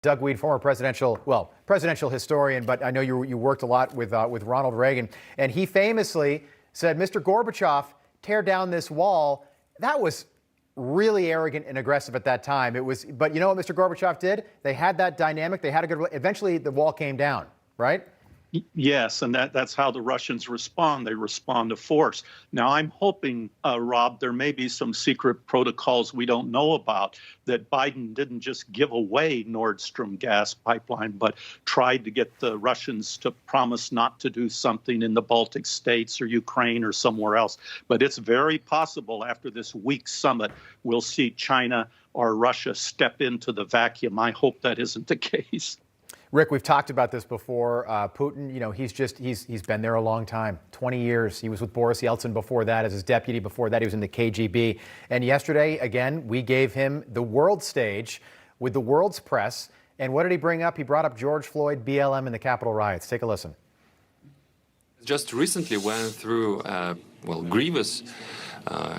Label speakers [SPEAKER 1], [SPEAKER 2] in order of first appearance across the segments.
[SPEAKER 1] Doug Weed, former presidential historian, but I know you worked a lot with Ronald Reagan, and he famously said, "Mr. Gorbachev, tear down this wall." That was really arrogant and aggressive at that time. But you know what Mr. Gorbachev did? They had that dynamic. They had a good. Eventually, the wall came down, right?
[SPEAKER 2] Yes, and that's how the Russians respond. They respond to force. Now, I'm hoping, Rob, there may be some secret protocols we don't know about, that Biden didn't just give away Nord Stream gas pipeline, but tried to get the Russians to promise not to do something in the Baltic states or Ukraine or somewhere else. But it's very possible after this week summit, we'll see China or Russia step into the vacuum. I hope that isn't the case.
[SPEAKER 1] Rick, we've talked about this before. Putin, he's been there a long time, 20 years. He was with Boris Yeltsin before that as his deputy. Before that, he was in the KGB. And yesterday, again, we gave him the world stage with the world's press. And what did he bring up? He brought up George Floyd, BLM, and the Capitol riots. Take a listen.
[SPEAKER 3] Just recently went through grievous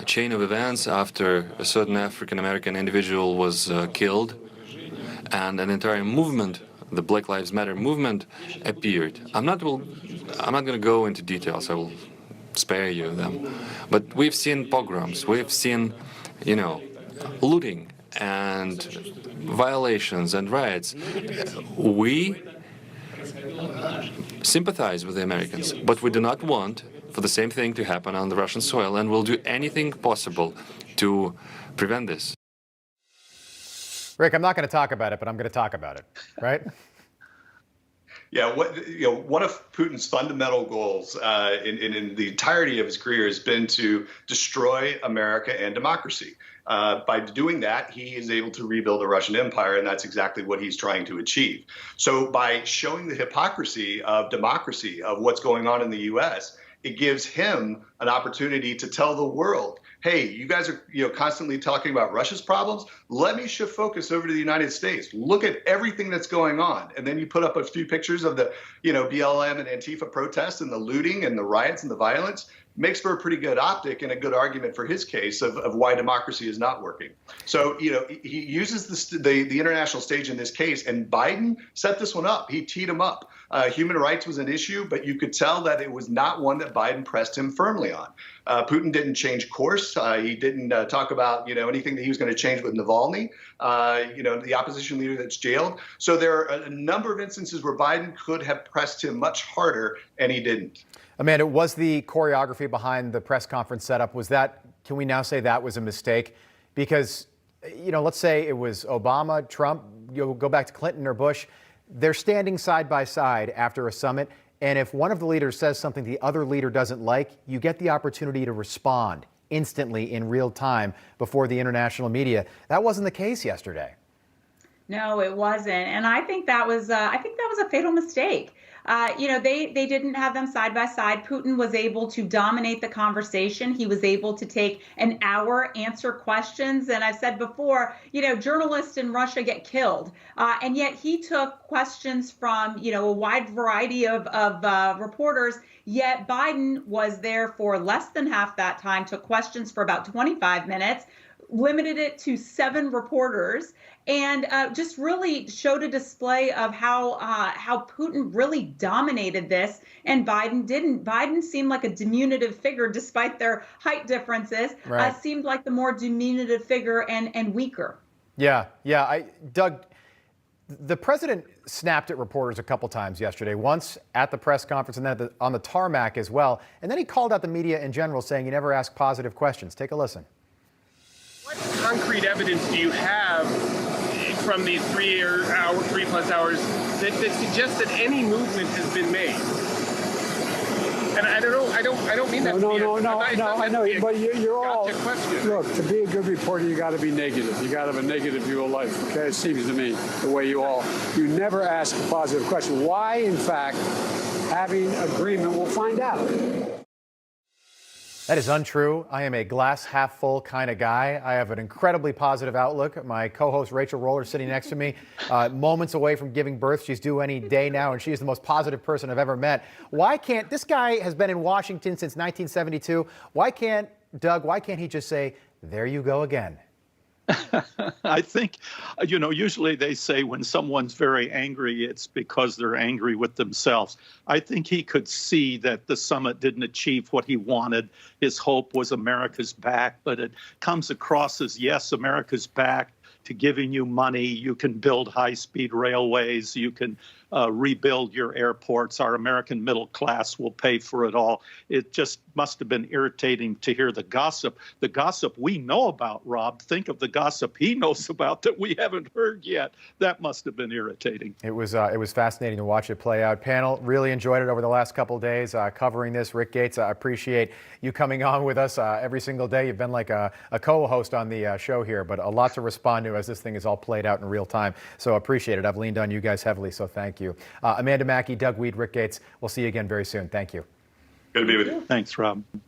[SPEAKER 3] chain of events after a certain African-American individual was killed, and an entire movement, the Black Lives Matter movement, appeared. I'm not going to go into details. I will spare you them. But we've seen pogroms. We've seen, looting and violations and riots. We sympathize with the Americans, but we do not want for the same thing to happen on the Russian soil, and we'll do anything possible to prevent this.
[SPEAKER 1] Rick, I'm not going to talk about it, but I'm going to talk about it, right?
[SPEAKER 4] Yeah, one of Putin's fundamental goals in the entirety of his career has been to destroy America and democracy. By doing that, he is able to rebuild the Russian empire, and that's exactly what he's trying to achieve. So by showing the hypocrisy of democracy, of what's going on in the U.S., it gives him an opportunity to tell the world, hey, you guys are constantly talking about Russia's problems. Let me shift focus over to the United States. Look at everything that's going on. And then you put up a few pictures of the BLM and Antifa protests and the looting and the riots and the violence. Makes for a pretty good optic and a good argument for his case of why democracy is not working. So, he uses the international stage in this case, and Biden set this one up. He teed him up. Human rights was an issue, but you could tell that it was not one that Biden pressed him firmly on. Putin didn't change course. He didn't talk about, anything that he was going to change with Navalny, the opposition leader that's jailed. So there are a number of instances where Biden could have pressed him much harder, and he didn't.
[SPEAKER 1] Amanda, was the choreography behind the press conference setup, can we now say that was a mistake? Because, let's say it was Obama, Trump, go back to Clinton or Bush. They're standing side by side after a summit. And if one of the leaders says something the other leader doesn't like, you get the opportunity to respond instantly in real time before the international media. That wasn't the case yesterday.
[SPEAKER 5] No, it wasn't. And I think that was a fatal mistake. They didn't have them side by side. Putin was able to dominate the conversation. He was able to take an hour, answer questions. And I've said before, journalists in Russia get killed. And yet he took questions from, a wide variety of reporters. Yet Biden was there for less than half that time, took questions for about 25 minutes, limited it to 7 reporters, and just really showed a display of how Putin really dominated this, and Biden didn't. Biden seemed like a diminutive figure, despite their height differences.
[SPEAKER 1] Right.
[SPEAKER 5] Seemed like the more diminutive figure and weaker.
[SPEAKER 1] Yeah. Doug, the president snapped at reporters a couple times yesterday, once at the press conference and then on the tarmac as well. And then he called out the media in general, saying you never ask positive questions. Take a listen.
[SPEAKER 6] What concrete evidence do you have from these 3+ hours that suggests that any movement has been made? And I don't mean that.
[SPEAKER 7] I know, but you're all.
[SPEAKER 6] Question.
[SPEAKER 7] Look, to be a good reporter, you got to be negative. You got to have a negative view of life. Okay, it seems to me the way you never ask a positive question. Why, in fact, having agreement, we'll find out.
[SPEAKER 1] That is untrue. I am a glass half full kind of guy. I have an incredibly positive outlook. My co-host Rachel Roller sitting next to me, moments away from giving birth. She's due any day now, and she is the most positive person I've ever met. This guy has been in Washington since 1972. Doug, why can't he just say, there you go again?
[SPEAKER 2] I think, usually they say when someone's very angry, it's because they're angry with themselves. I think he could see that the summit didn't achieve what he wanted. His hope was America's back, but it comes across as, yes, America's back to giving you money. You can build high-speed railways. You can rebuild your airports. Our American middle class will pay for it all. It just must have been irritating to hear the gossip we know about, Rob. Think of the gossip he knows about that we haven't heard yet. That must have been irritating.
[SPEAKER 1] It was fascinating to watch it play out. Panel, really enjoyed it over the last couple of days covering this. Rick Gates, I appreciate you coming on with us every single day. You've been like a co-host on the show here, but a lot to respond to as this thing is all played out in real time. So appreciate it. I've leaned on you guys heavily, so thank you. Amanda Mackey, Doug Weed, Rick Gates, we'll see you again very soon. Thank you.
[SPEAKER 4] Good to be with you.
[SPEAKER 2] Thanks, Rob.